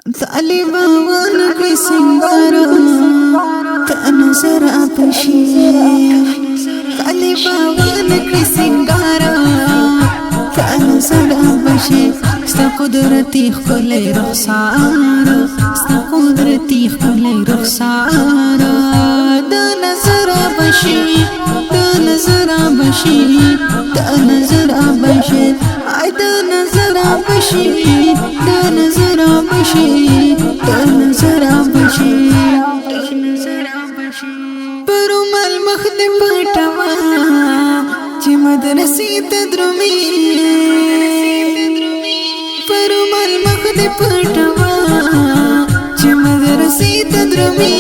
طالبان کړي سنگار ته نظر ابشي طالبان کړي سنگار ته نظر ابشي ستا قدرتي خلې رخسار ستا قدرتي خلې رخسار د نظر ابشي د نظر ابشي د نظر ابشي د نظر ابشي د نظر ابشي د نظر ابشي پرمل مخ دې پټوا چې مدرسې ته درومي پرمل مخ دې پټوا چې مدرسې ته درومي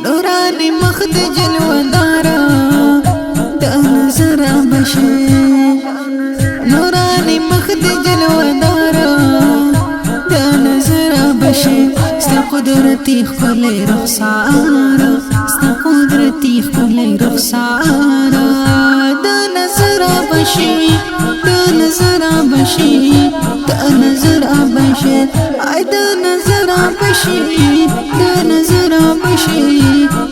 نوراني مخ دې جلوه‌دار د نظر ابشي نوراني مخ دې جلوه‌دار د نظر ابشي ستا قدرتي خلې رخسار ستا قدرتي خلې رخسار د نظر ابشي د نظر ابشي د نظر ابشي د نظر ابشي د نظر ابشي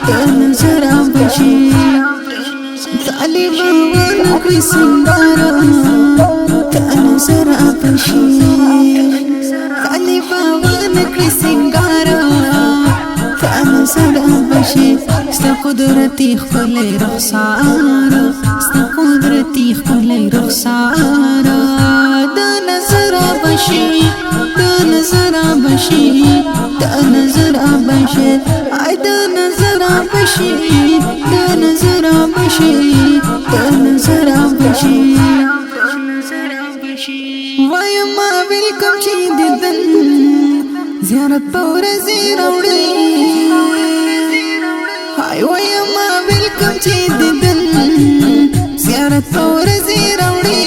د نظر ابشي طالبان کړي سنگار ته نظر ابشي طالبان کړي سنگار ته نظر ابشي ستا قدرتي خلې رخسار ستا قدرتي خلې رخسار د نظر ابشي د نظر ابشي د نظر ابشي د نظر ابشي د نظر ابشي د نظر ابشي وای ما ویلکم چې ددن زیارت پور زیروړي هاي وای ما ویلکم چې ددن زیارت پور زیروړي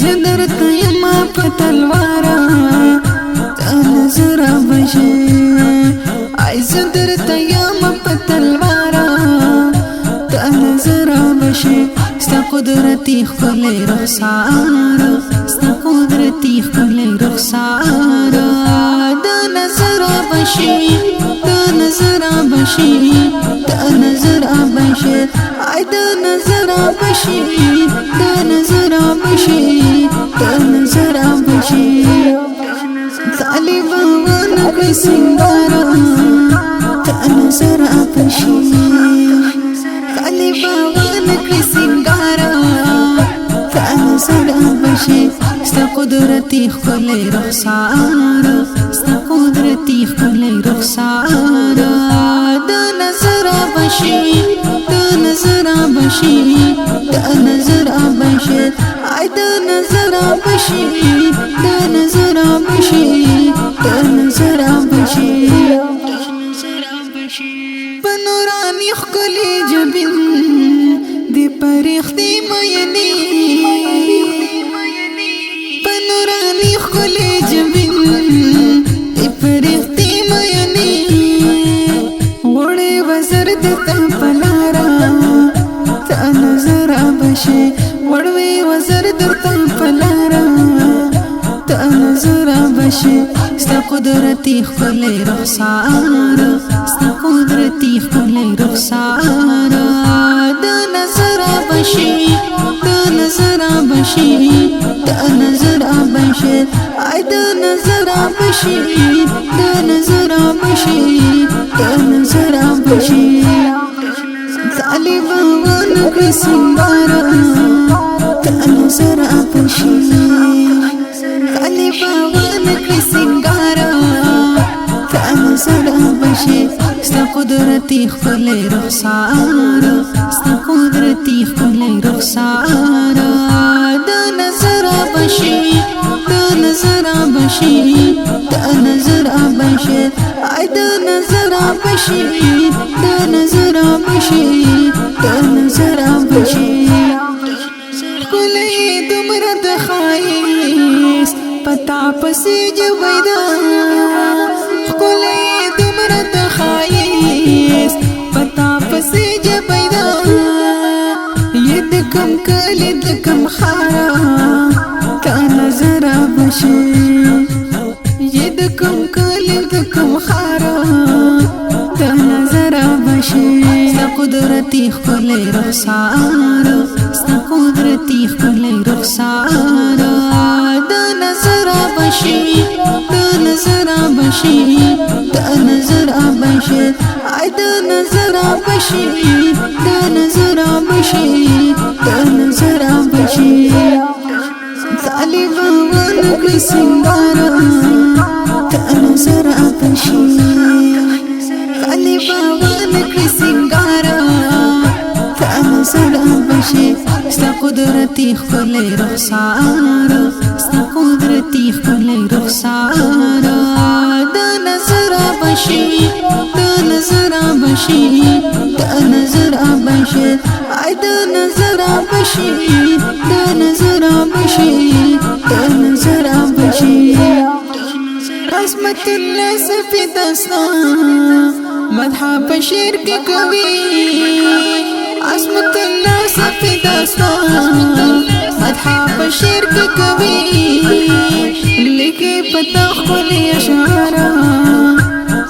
زندرت یم په تلوار د نظر ابشي ای زندرت یم په تلوار د نظر ابشي ستا قدرتي خلې رخسار ستا قدرتي خلې رخسار د نظر ابشي د نظر ابشي د نظر ابشي د نظر ابشي د نظر ابشي د نظر ابشي طالبان کړي سنگار ته نظر ابشي طالبان کړي سنگار ته نظر ابشي ستا قدرتي خلې رخسار ستا قدرتي خلې رخسار د نظر ابشي د نظر ابشي د نظر ابشي د نظر ابشي د نظر ابشي د نظر ابشي پنورانی خلې جبین دی پرختی مینی پنورانی خلې جبین دی پرختی مینی وړې وزر د تپلارا ته نظر ابشي وړې وزر د تپلارا ته نظر ابشي ستا قدرتي خلې رخسار ستا قدرتي خلې رخسار د نظر ابشي د نظر ابشي د نظر ابشي د نظر ابشي د نظر ابشي د نظر ابشي طالبان کړي سنگار ته نظر ابشي طالبان کړي سنگار ته نظر ابشي ستا قدرتي خلې رخسار ستا قدرتي خلې رخسار د نظر ابشي د نظر ابشي د نظر ابشي د نظر ابشي د نظر ابشي د نظر ابشي خلې دمره د خایس پتا پسې جویدا خلې دمره د خایس پتا پسې جویدا ید کم کلی د کم خارا تا نظر ابشي قدرتی خلی رخسار ستا قدرتی خلی رخسار دا نظر بشی دا نظر بشی دا نظر بشی ای دا نظر بشی دا نظر بشی دا نظر بشی طالبا ونکړي سنگار دا نظر بشي طالبا ونکړي سنگار دا نظر بشي ستا قدرتي خلی رخسار ستا قدرتي خلی رخسار دا نظر بشي دا نظر بشي دا نظر بشي ای دا نظر بشي دا نظر بشي دا نظر بشي عظمت الله سفید استا مدح بشیر کی کوي عظمت الله سفید استا مدح بشیر کی کوي لیکي پتا خپل اشعار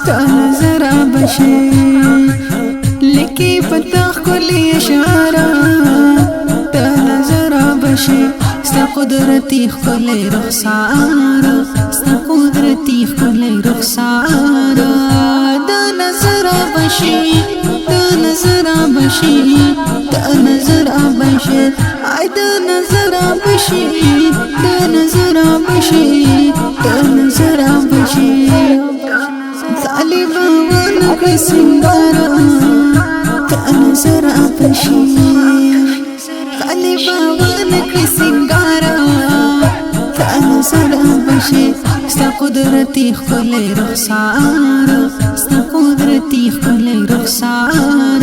تا نظر بشي لیکي پتا خپل اشعار تا نظر بشي ستا قدرتی خلی رخسار ستا قدرتی خلی رخسار دا نظر بشي دا نظر بشي دا نظر بشي ای دا نظر بشي دا نظر بشي دا نظر بشي طالبا ونکړي سنگار دا نظر بشي طالبا ونکړي سنگار دا نظر بشي ستا قدرتی خلی رخسار ستا قدرتی خلی رخسار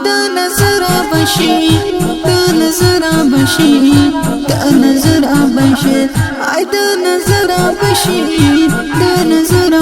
دا نظر بشي دا نظر بشي دا نظر بشي ای دا نظر بشي دا نظر